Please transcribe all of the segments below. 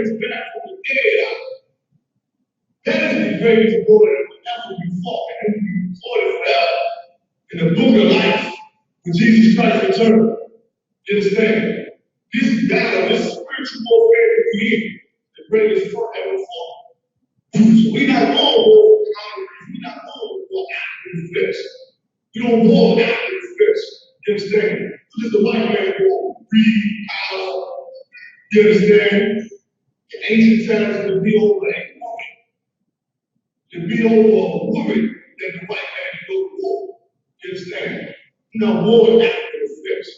is back from the dead. That is the greatest war that will ever be fought, and it will be fought forever in the book of life when Jesus Christ returned. You understand? This battle, this spiritual warfare that we in, the greatest fight ever fought. So we're not going to war with conquerors. We're not going to war after the flesh. We don't war after the flesh. You understand? This is the white man war. Greed, power. You understand? In ancient times, it would be over a woman. To be over a woman that the white man go to war. You understand? We're not war after the flesh.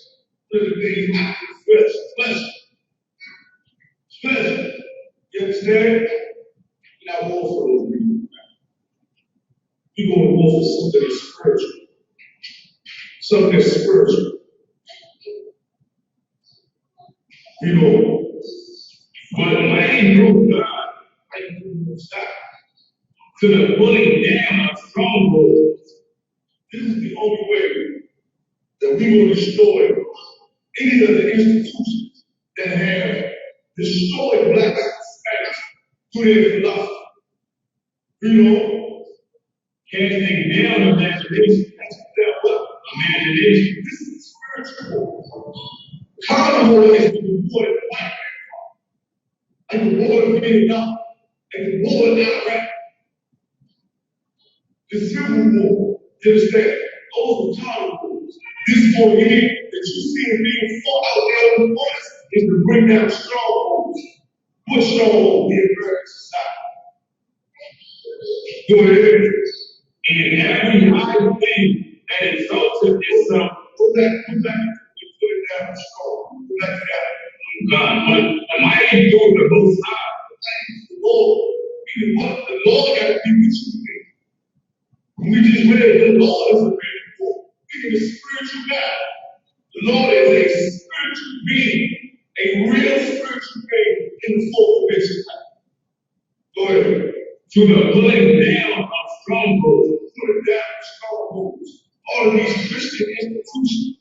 What are the things after the flesh? Flesh. Flesh. You understand? We're not war for those people. We're going to war for something that's spiritual. Something that's spiritual. You know, but man grew God, right from the sky, to the pulling down of strongholds. This is the only way that we will destroy any of the institutions that have destroyed black society through their philosophy. You know, casting down imagination. That's what? Imagination. This is spiritual. Carnivore is the war in the white man, like the war in Vietnam, like the war in Iraq, the Civil War. You understand? Those are carnivores. This war here that you see being fought out there on the borders is to bring down strongholds. What stronghold in American society? Go ahead. And every high thing that exalted itself, put that put it down strong. Put that down. God, but the mighty through the Most High, the Lord, meaning what the Lord got to be with you. We just read the Lord is a very important. We need a spiritual battle. The Lord is a spiritual being, a real spiritual being in the full dimension. Go ahead. To the pulling down of strongholds, pulling down strongholds. All of these Christian institutions.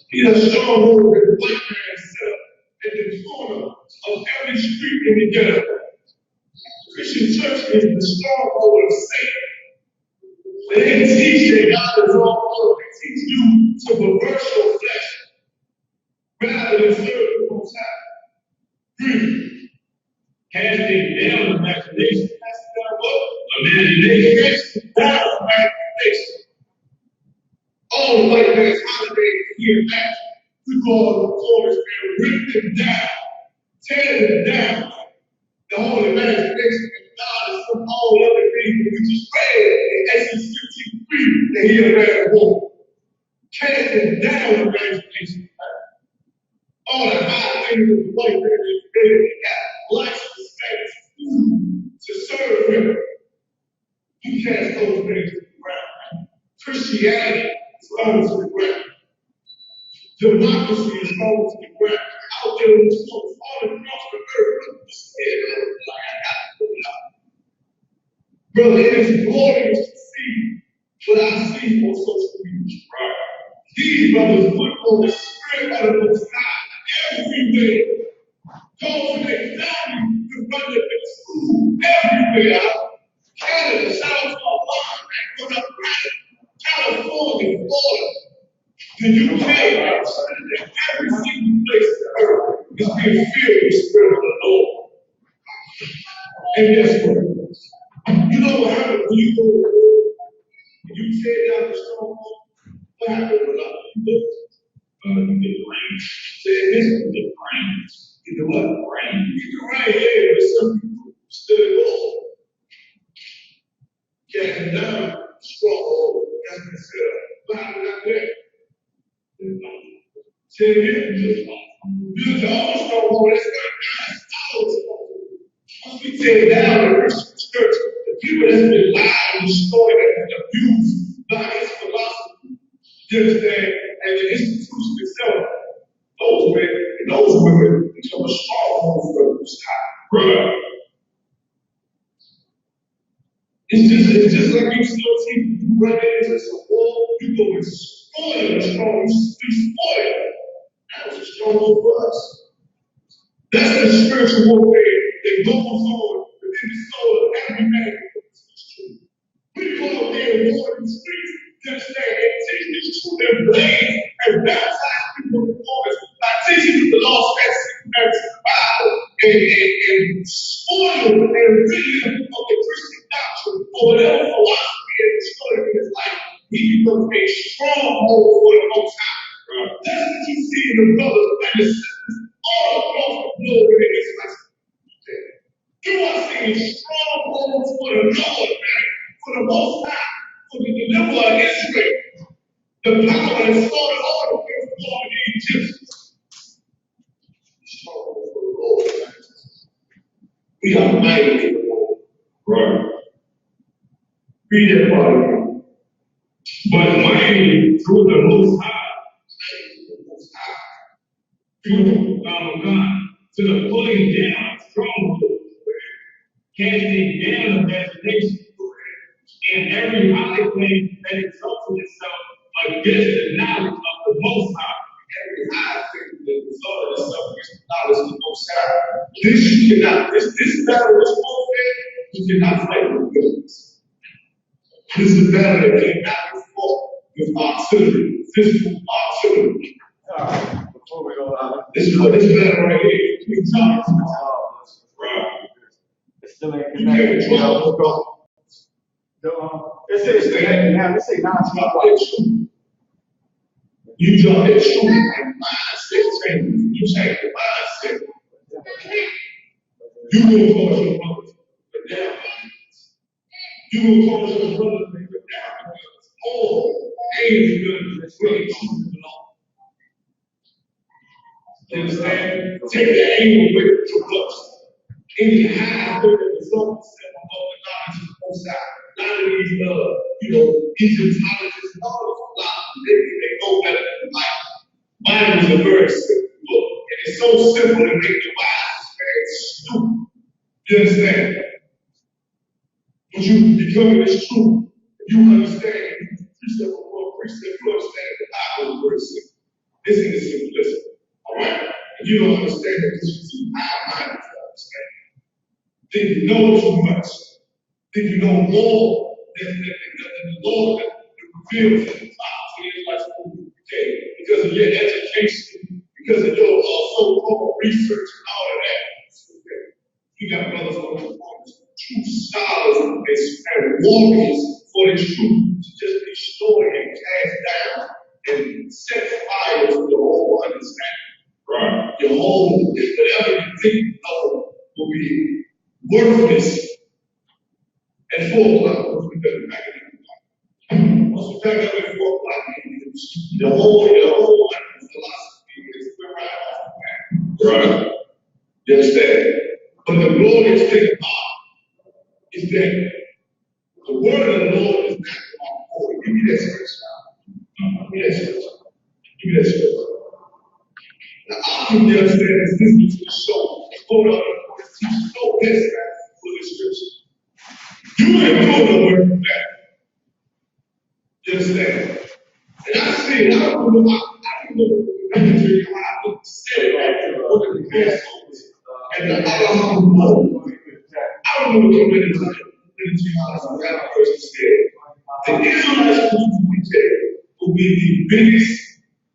He has stronghold that the white man set up at the corner of every street in the ghetto. The Christian church is the stronghold of Satan. They teach that God is all good. They teach you to pervert your flesh rather than serve the Most High. Casting down imagination. Casting down what? Imagination. Casting down imagination. All the white man's holidays here back. We call the corners and rip them down, tear them down. The whole imagination of God is some all other things that we just read in Exodus 15:3 that he had read before. Casting down imagination. All the high things of the white man is created. He got life, respect, food to serve him. You cast those things to the ground. Christianity is thrown to the ground. Democracy is thrown to the ground. Out there in the schools, all across the earth. Brother, it is glorious to see what I see on social media. Right. These brothers put on the spirit of the Most High everywhere. Call for their family to run them in school everywhere. Canada, South Carolina, California, Florida, the UK, every single place on earth is being filled with the Spirit of the Lord. And guess what? You know what happened when you go and you tear down the stronghold? What happened when you get rain? Say this, you get rain. You know what? Rain. You get rain, yeah, but some people still involved. Casting down the stronghold, that's been set up. What happened out there? Say it again. Build your own stronghold. That's not nice. Once we tear down the Christian church, the people that's been lied and destroyed and abused by his philosophy, you understand, and the institution itself, those men and those women become a stronghold for the Most High. Bruh. It's just like you still see you run into some wall, you go and spoil the strong, you spoil it. That was a stronghold for us. That's the spiritual warfare that goes on within the soul of every man. We go out there and war in the streets to understand and teach this truth and blaze and baptize people in the waters by teaching them the lost and the Bible and spoil and rid them of the Christian doctrine or whatever philosophy and destroy in his life. He becomes a stronghold for the Most High. That's what you see in the brothers and the sisters all across the globe in this life. You are seeing strongholds for the Lord, man, for the Most High, for the deliverer of Israel. The power that started all the way from the Egyptians. Stronghold for the Lord. We are mighty for the Lord. Right. Read that part again. But mighty through the Most High. Through God, to the pulling down of strongholds, casting down imagination, and every high thing that exalted itself against the knowledge of the Most High. Every high thing that exalted itself against the knowledge of the Most High. This you cannot, this battle, this warfare, you cannot fight with weapons. This is a battle that cannot be fought with artillery, physical artillery. This is what this battle right here. You can't you draw that truth and mindset change. You change the mindset. You will cause your brothers to down. You will cause your brothers to down. All aims good when you choose the law. You understand? Take the aim away from your brothers. Any high thing that results of the knowledge of the Most High. Not of these, Egyptologists and all those philosophies, they go better than life. Mine was a very simple book, and it's so simple to make the wise very stupid. You understand? When you become this truth, you understand precept for one precept, you understand the Bible is very simple. This is the simplicity. All right? If you don't understand it, because you're too high-minded to understand. Think you know too much. Think you know more than the Lord that reveals in the Bible to the Israelites. Okay? Because of your education, because of your so-called research and all of that. Okay? You got brothers on the corners, true scholars and warriors for the truth to just destroy and cast down and set fire to your whole understanding. Right? Your whole, whatever you think of will be worthless at 4 o'clock. Once we pack up at 4 o'clock, the whole philosophy is right off the back. Right? You understand? But the glorious thing about it is that the word of the Lord is not on board. Give me that scripture. Give me that scripture. Give me that scripture. Now, I can understand this listening to the show. Hold on. Teach no best for the scripture. You ain't doing no work for that. You understand? And I see it. I don't remember how I said that. What the past was. And the other half of the world. I don't know what many times that person said. The Israelites will be the biggest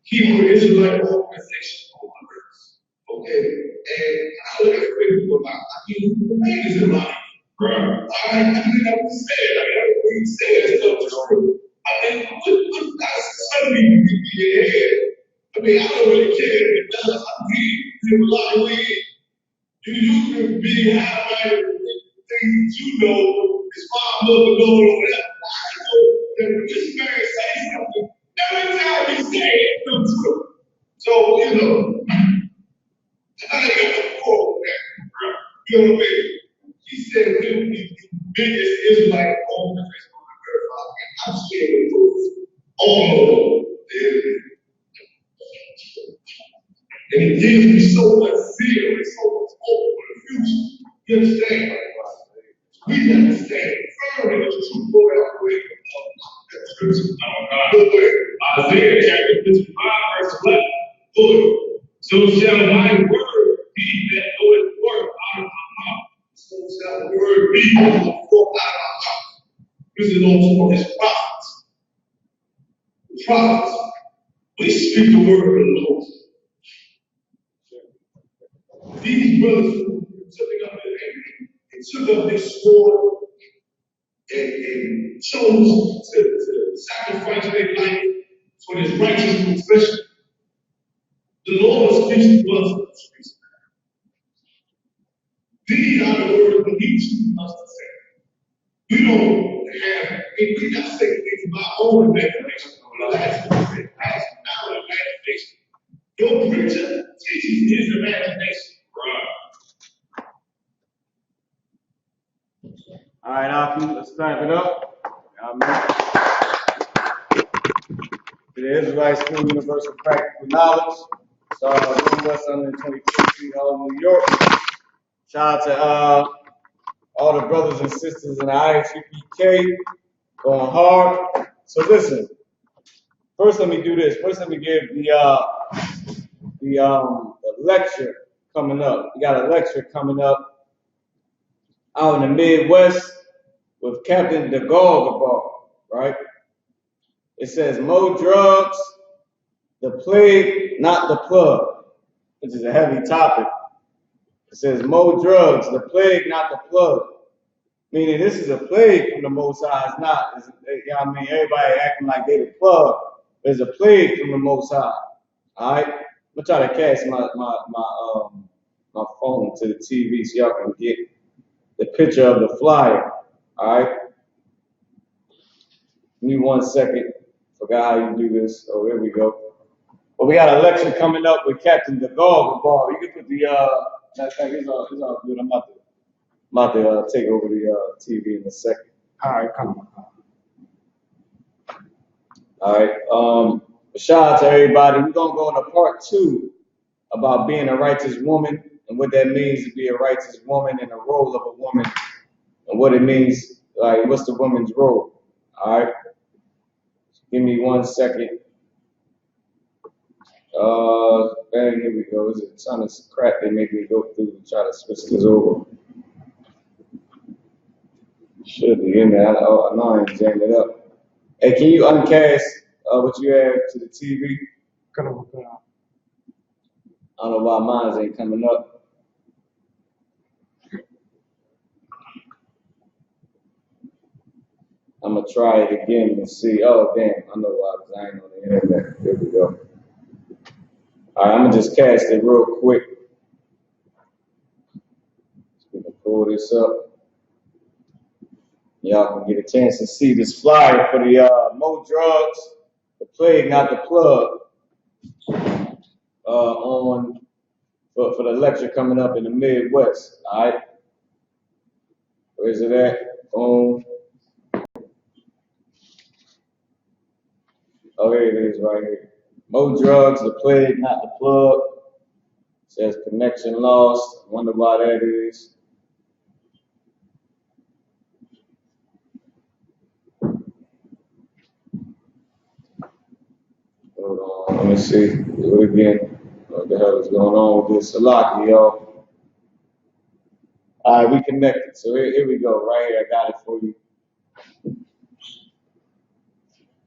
Hebrew Israelite organization on earth. Okay? And I look at people about, the man is in line. Right. I mean, I was saying, everything he said stuff was true. I mean, what suddenly you get in your head? I mean, I don't really care if it does. I mean, there's a lot of ways. You can be high-minded with things that you know is far above the goal or whatever. I know that when this man says something, every time he says it comes true. So, I got the quote there. You know what I mean? He said we will be the biggest Israelite organization on earth. I'm saying the proof. All of them. And it gives me so much zeal and so much hope for the future. You understand? We have to stand firm in the true Lord our way. Isaiah chapter 55, verse 11. Good. So shall my word be that people will fall out of our mouth. This is also his prophets. The prophets, they speak the word of the Lord. These brothers took up their hand and took up their sword and chose to sacrifice their life for his righteous profession. The Lord speaks to us. These are the words that he chooses us to say. We don't have, we got to say things of our own imagination. That's our imagination. Your preacher teaches his imagination. Right. All right, Aki, let's type it up. The Israelite School Universal Practical Knowledge. West 125th Street, Hall, New York. Shout out to all the brothers and sisters in the IHUPK going hard. So listen, first let me do this. First let me give the lecture coming up. We got a lecture coming up out in the Midwest with Captain DeGaugabar, right? It says more drugs, the plague, not the plug, which is a heavy topic. It says more drugs, the plague, not the plug. Meaning this is a plague from the Most High. It's not, I mean, everybody acting like they the plug. There's a plague from the Most High. All right? I'm going to try to cast my phone to the TV so y'all can get the picture of the flyer. All right? Give me 1 second. Forgot how you do this. Oh, here we go. Well, we got a lecture coming up with Captain DeGaugabar. You can put the, it's all good. I'm about to take over the TV in a second. All right, come on. All right. Shout out to everybody. We're going to go into part 2 about being a righteous woman and what that means to be a righteous woman and the role of a woman and what it means, like, what's the woman's role. All right. Give me 1 second. Here we go. There's a ton of crap they make me go through to try to switch this over. Should be in there. I know I ain't jammed it up. Hey, can you uncast what you have to the TV? I don't know why mine ain't coming up. I'm gonna try it again and see. Oh damn, I know why I ain't on the internet. There we go. All right, I'm gonna just cast it real quick. Just gonna pull this up. Y'all can get a chance to see this flyer for the more drugs, the plague, not the plug. For the lecture coming up in the Midwest. All right. Where's it at? Boom. Oh, here it is right here. More drugs, the plague, not the plug. It says connection lost. I wonder why that is. Hold on, let me see. Do it again. What the hell is going on with this? Salaki, y'all. All right, we connected. So here we go. Right here, I got it for you.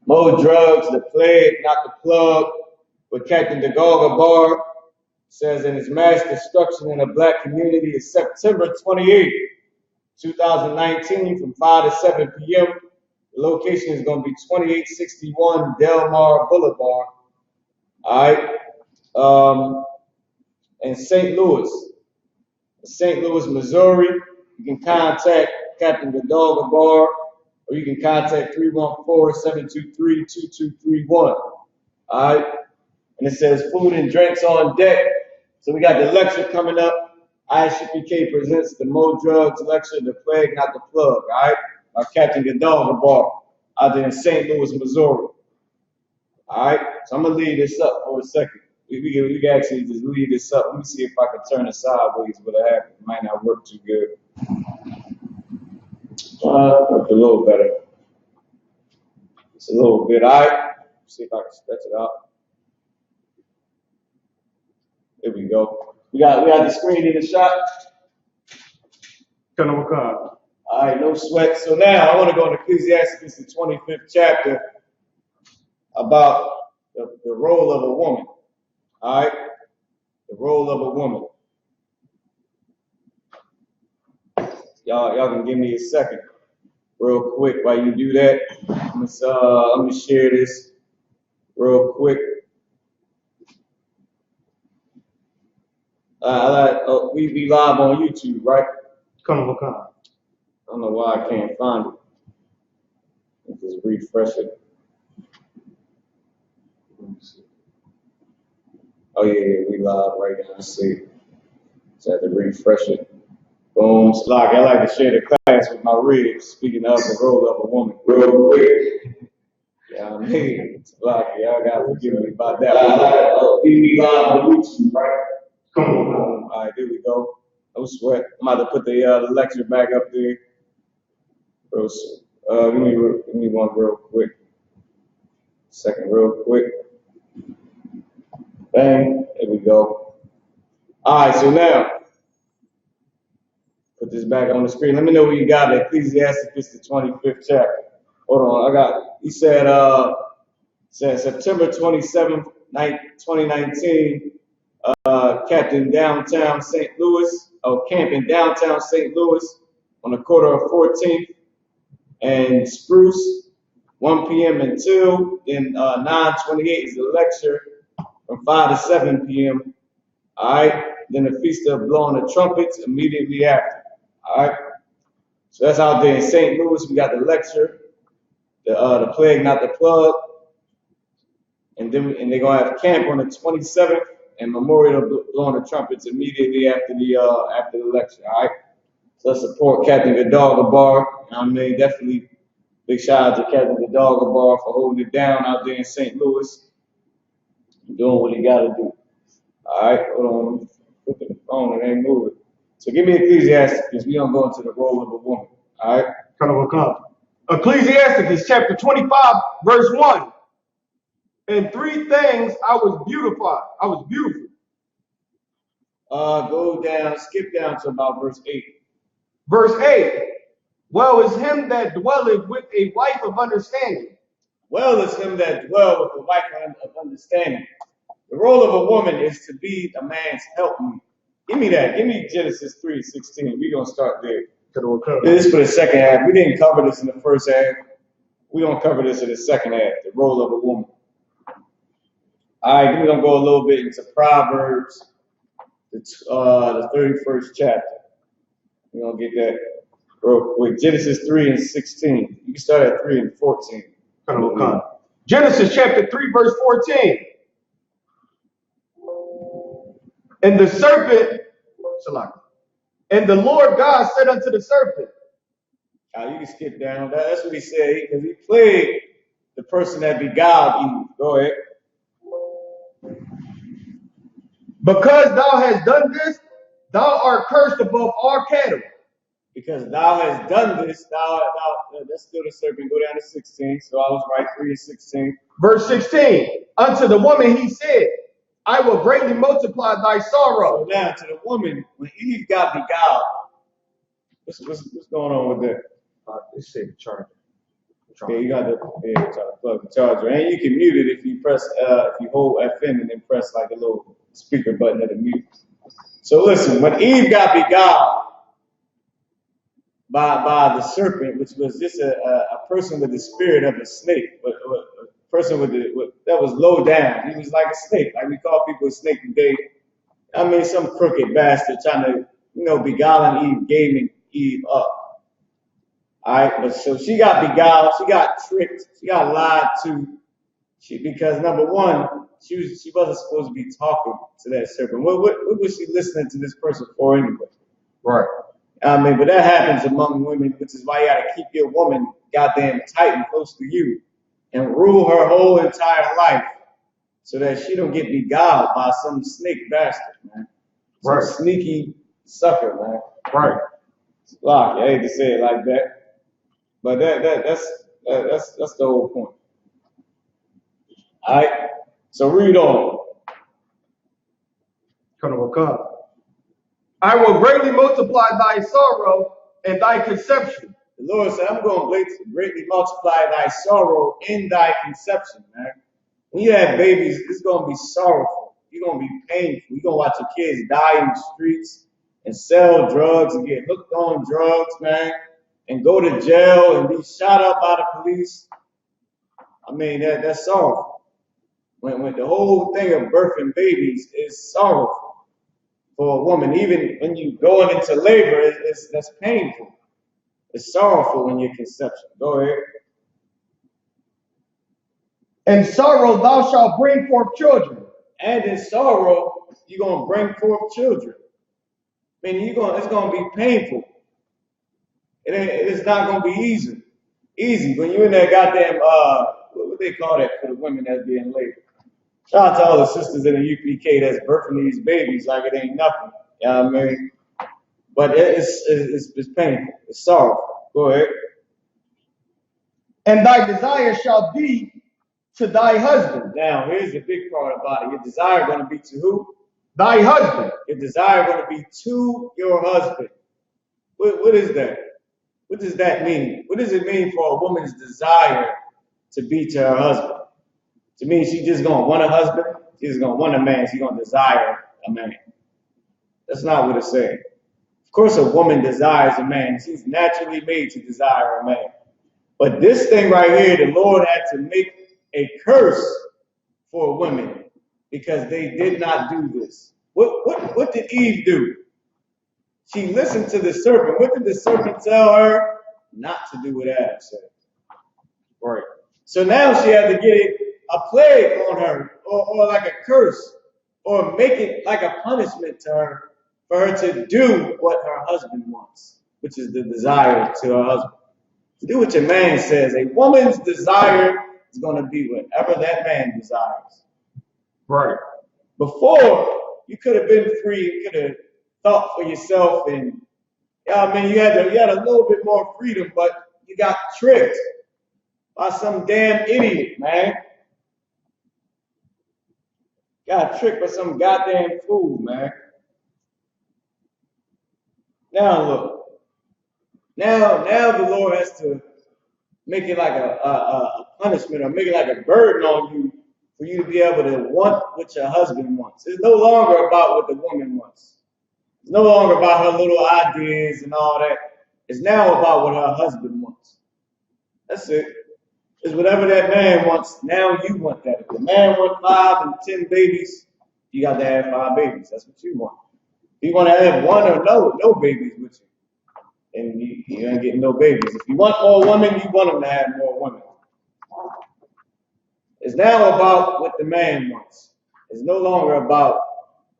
More drugs, the plague, not the plug. What Captain DeGaugabar says in his mass destruction in the black community is September 28th, 2019 from 5 to 7 p.m. The location is going to be 2861 Del Mar Boulevard. All right. In St. Louis, Missouri. You can contact Captain DeGaugabar, or you can contact 314-723-2231. All right. And it says food and drinks on deck. So we got the lecture coming up. ISUPK presents the Mo Drugs lecture, The Plague, Not the Plug. All right. By Captain DeGaugabar out there in St. Louis, Missouri. All right. So I'm going to leave this up for a second. We can actually just leave this up. Let me see if I can turn it sideways. What happened? It might not work too good. Worked a little better. It's a little bit. All right. See if I can stretch it out. There we go. We got the screen in the shot. Turn over card. All right, no sweat. So now I want to go to Ecclesiastes, the 25th chapter, about the role of a woman. All right, the role of a woman. Y'all can give me a second, real quick, while you do that. Let me share this real quick. We live on YouTube, right? Come. I don't know why I can't find it. Let me just refresh it. Oh yeah, we live right now. Let's see. Just have to refresh it. Boom. Slocky. I like to share the class with my ribs. Speaking of the role of a woman, real quick. Yeah, I mean, Slocky. Y'all gotta forgive me about that. We live on YouTube, right? Come on. All right, there we go. No sweat. I'm about to put the lecture back up there. Give me one real quick. Second, real quick. Bang. There we go. All right, so now put this back on the screen. Let me know what you got. Ecclesiastes, the 25th chapter. Hold on. He said September 27th, 2019. Camping downtown St. Louis on the corner of 14th and Spruce, 1 p.m. until then 9:28 is the lecture from 5 to 7 p.m. All right, then the feast of blowing the trumpets immediately after. All right, so that's out there in St. Louis. We got the lecture, the plague not the plug, and they're gonna have camp on the 27th. And memorial blowing the trumpets immediately after the lecture. All right. So let's support Captain Gadagabar. I mean, definitely big shout out to Captain Gadagabar for holding it down out there in St. Louis, doing what he got to do. All right. Hold on. Look at the phone. It ain't moving. So give me Ecclesiastes because we don't go into the role of a woman. All right. Come. Ecclesiastes chapter 25, verse 1. In three things I was beautiful. Go down, skip down to about verse 8. Verse 8. Well is him that dwelleth with a wife of understanding. Well is him that dwell with a wife of understanding. The role of a woman is to be a man's helpmeet. Give me that. Give me Genesis 3:16. We're going to start there. This is for the second half. We didn't cover this in the first half. We're going to cover this in the second half, the role of a woman. All right, we're going to go a little bit into Proverbs, the 31st chapter. We're going to get that real quick. Genesis 3:16. You can start at 3:14. Come. Genesis chapter 3, verse 14. And the serpent, and the Lord God said unto the serpent. You can skip down. That's what he said, because he played the person that beguiled Eve. Go ahead. Because thou hast done this, thou art cursed above all cattle. Because thou hast done this, that's still the serpent. Go down to 16. So I was right, 3:16. Verse 16. Unto the woman he said, I will greatly multiply thy sorrow. So now to the woman, when Eve got beguiled, what's going on with that? Let's say the charger. Yeah, you got to plug the charger, and you can mute it if you press, if you hold FN and then press like a little speaker button at the mute. So listen, when Eve got beguiled by the serpent, which was just a person with the spirit of a snake, but a person that was low down. He was like a snake, like we call people a snake today. I mean, some crooked bastard trying to, beguiling Eve, gaming Eve up. All right, but so she got beguiled, she got tricked, she got lied to. Because number one, she wasn't supposed to be talking to that serpent. What was she listening to this person for anyway? Right. I mean, but that happens among women, which is why you gotta keep your woman goddamn tight and close to you, and rule her whole entire life, so that she don't get beguiled by some snake bastard, man. Some sneaky sucker, man. Right. Lock, I hate to say it like that. But that's the whole point. All right. So read on. I will greatly multiply thy sorrow and thy conception. The Lord said, I'm going to greatly multiply thy sorrow in thy conception, man. When you have babies, it's going to be sorrowful. You're going to be painful. You're going to watch your kids die in the streets and sell drugs and get hooked on drugs, man, and go to jail and be shot up by the police. I mean, that's sorrowful. When the whole thing of birthing babies is sorrowful for a woman. Even when you going into labor, that's painful. It's sorrowful in your conception. Go ahead. In sorrow thou shalt bring forth children. And in sorrow, you're going to bring forth children. I mean, it's going to be painful. It's not going to be easy. When you're in that goddamn, what they call that for the women that be in labor? Shout out to all the sisters in the UPK that's birthing these babies like it ain't nothing. You know what I mean? But it's painful. It's sorrowful. Go ahead. And thy desire shall be to thy husband. Now, here's the big part about it. Your desire going to be to who? Thy husband. Your desire going to be to your husband. What is that? What does that mean? What does it mean for a woman's desire to be to her husband? To me, she's just going to want a husband. She's just going to want a man. She's going to desire a man. That's not what it's saying. Of course, a woman desires a man. She's naturally made to desire a man. But this thing right here, the Lord had to make a curse for women because they did not do this. What did Eve do? She listened to the serpent. What did the serpent tell her? Not to do what Adam said. Right. So now she had to get a plague on her, or like a curse, or make it like a punishment to her for her to do what her husband wants, which is the desire to her husband. To do what your man says. A woman's desire is going to be whatever that man desires. Right. Before, you could have been free, you could have thought for yourself, and I mean, you had a little bit more freedom, but you got tricked by some damn idiot, man. Got tricked by some goddamn fool, man. Now look. Now the Lord has to make it like a punishment, or make it like a burden on you for you to be able to want what your husband wants. It's no longer about what the woman wants. It's no longer about her little ideas and all that. It's now about what her husband wants. That's it. It's whatever that man wants, now you want that. If the man wants 5 and 10 babies, you got to have 5 babies. That's what you want. If you want to have 1 or no babies with you, and you ain't getting no babies. If you want more women, you want them to have more women. It's now about what the man wants. It's no longer about,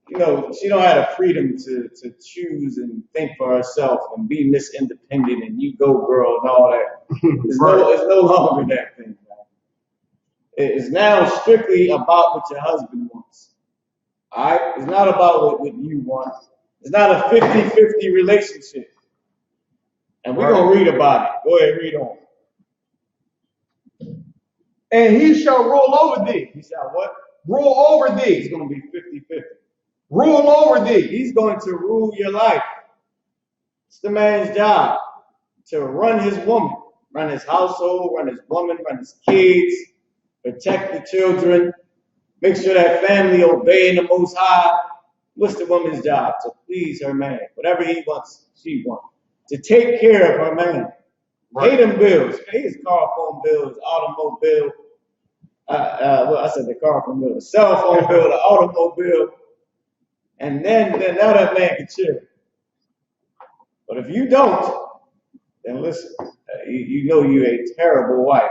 she don't have the freedom to choose and think for herself and be Miss Independent and you go girl and all that. It's no longer that thing, man. It's now strictly about what your husband wants. All right? It's not about what you want. It's not a 50-50 relationship. And we're going to read about it. Go ahead, read on. And he shall rule over thee. He shall what? Rule over thee. It's going to be 50-50. Rule over thee. He's going to rule your life. It's the man's job to run his woman, run his household, run his woman, run his kids, protect the children, make sure that family obeying the Most High. What's the woman's job? To please her man. Whatever he wants, she wants. To take care of her man. Right. Pay them bills. Pay his car phone bill, his automobile. I said the car phone bill, the cell phone bill, the automobile. And then now that man can chill. But if you don't, then listen, you know you're a terrible wife.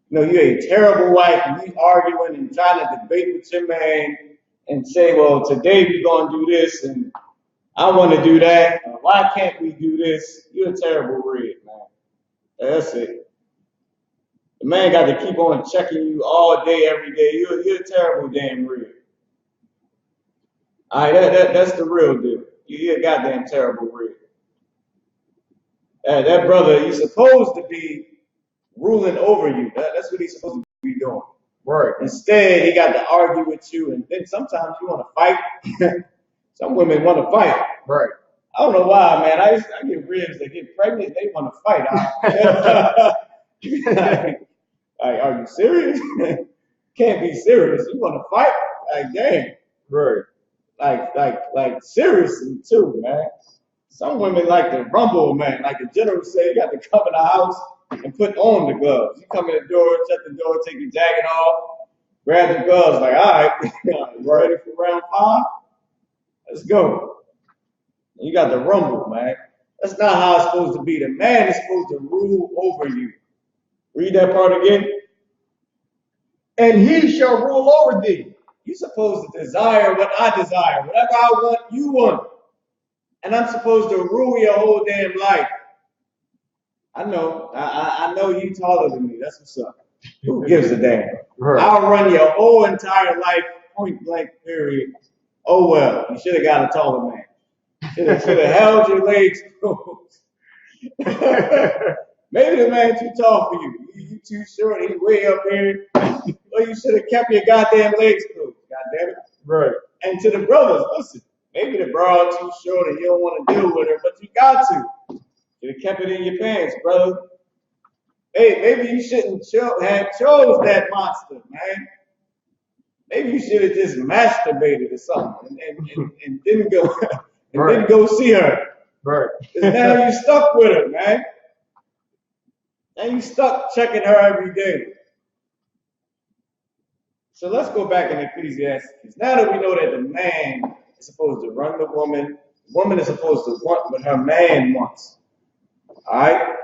You know you're a terrible wife and you arguing and trying to debate with your man and say, well, today we're going to do this and I want to do that. Why can't we do this? You're a terrible red, man. That's it. The man got to keep on checking you all day, every day. You're a terrible damn red. All right, that's the real deal. You're a goddamn terrible red. That brother, he's supposed to be ruling over you. That's what he's supposed to be doing. Right. Instead, he got to argue with you, and then sometimes you want to fight. Some women want to fight. Right. I don't know why, man. I get ribs that get pregnant, they want to fight. Like, are you serious? Can't be serious. You want to fight? Like, dang. Right. Like seriously too, man. Some women like to rumble, man. Like the general say, you got to come in the house and put on the gloves. You come in the door, shut the door, take your jacket off, grab the gloves. Like, all right, you ready for round 5? Let's go. You got the rumble, man. That's not how it's supposed to be. The man is supposed to rule over you. Read that part again. And he shall rule over thee. You're supposed to desire what I desire. Whatever I want, you want. And I'm supposed to rule your whole damn life. I know. I know you taller than me. That's what's up. Who gives a damn? Right. I'll run your whole entire life, point blank, period. Oh well, you should have got a taller man. Should have held your legs closed. Maybe the man too tall for you. You too short. He way up here. Well, you should have kept your goddamn legs closed. Goddamn it. Right. And to the brothers, listen. Maybe the bra too short and you don't want to deal with her, but you got to. You have kept it in your pants, brother. Hey, maybe you shouldn't have chose that monster, man. Maybe you should have just masturbated or something and didn't go and didn't go see her. Right. Because now you stuck with her, man. Now you stuck checking her every day. So let's go back in Ecclesiastes. Now that we know that the man is supposed to run the woman is supposed to want what her man wants. Alright?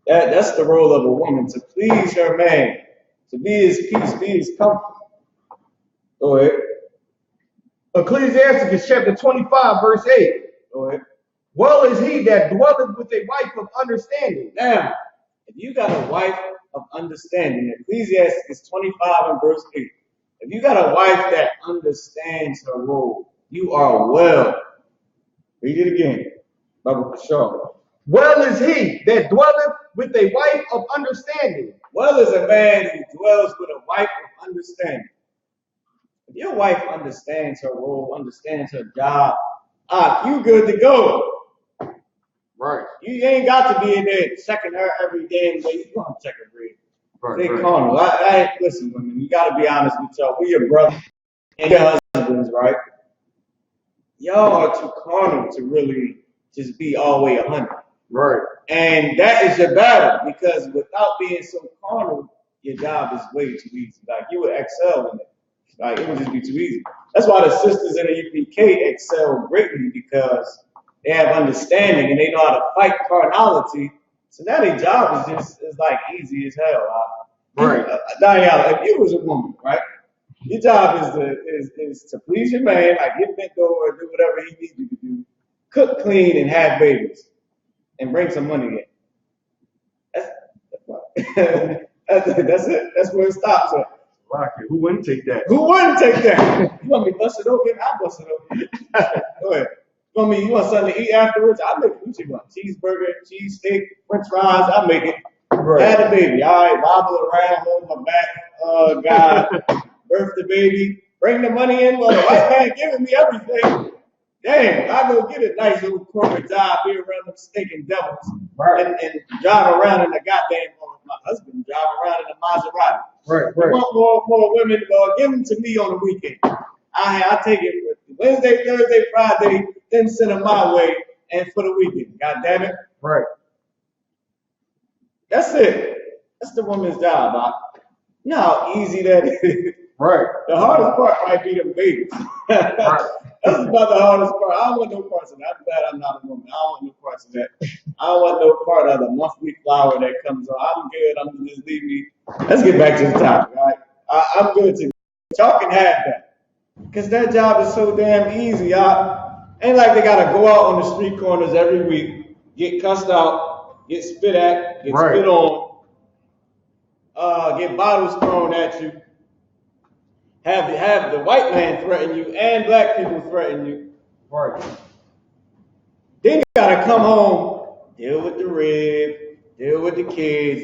That's the role of a woman, to please her man, to be his peace, be his comfort. Go ahead. Ecclesiasticus chapter 25, verse 8. Go ahead. Well is he that dwelleth with a wife of understanding. Now, if you got a wife of understanding, Ecclesiastes 25 and verse 8, if you got a wife that understands her role, you are well. Read it again. Baba Shaw. Well is he that dwelleth with a wife of understanding. Well is a man who dwells with a wife of understanding. If your wife understands her role, understands her job, you good to go. Right. You ain't got to be in there checking her every damn day. You gonna check her bread. Right. They carnal. Listen, women, you gotta be honest with y'all. We your brothers and your husbands, right? Y'all are too carnal to really just be all the way 100. Right. And that is your battle, because without being so carnal, your job is way too easy. Like, you would excel in it. Like, it would just be too easy. That's why the sisters in the UPK excel greatly, because they have understanding and they know how to fight carnality. So now their job is like easy as hell. Right. Diana, if you was a woman, right? Your job is to please your man, like get bent over, do whatever he needs you to do, cook, clean, and have babies, and bring some money in. That's it. That's where it stops at. Rocky, who wouldn't take that? Who wouldn't take that? You want me to bust it open? I'll bust it open. Go ahead. You want something to eat afterwards? I'll make it. What you want? Cheeseburger, cheesesteak, french fries, I'll make it. Right. Had a baby. All right, wobble around, hold my back. Oh, God. Birth the baby. Bring the money in. Well, the white man giving me everything. Damn, I go get a nice little corporate job, be around them stinking devils. Right. And drive around in a goddamn, my husband drive around in a Maserati. Right. You want more women, give them to me on the weekend. I take it for Wednesday, Thursday, Friday, then send them my way, and for the weekend. God damn it. Right. That's it. That's the woman's job, Bob. You know how easy that is. Right. The hardest part might be the babies. Right. That's about the hardest part. I don't want no parts of that. I'm glad I'm not a woman. I don't want no parts of that. I don't want no part of the monthly flower that comes on. I'm good. I'm gonna just leave me. Let's get back to the topic, all right? I'm good to y'all can have that. Because that job is so damn easy, y'all. Ain't like they gotta go out on the street corners every week, get cussed out, get spit at, get Right. spit on, get bottles thrown at you. Have the white man threaten you and black people threaten you. Right. Then you gotta come home, deal with the rib, deal with the kids.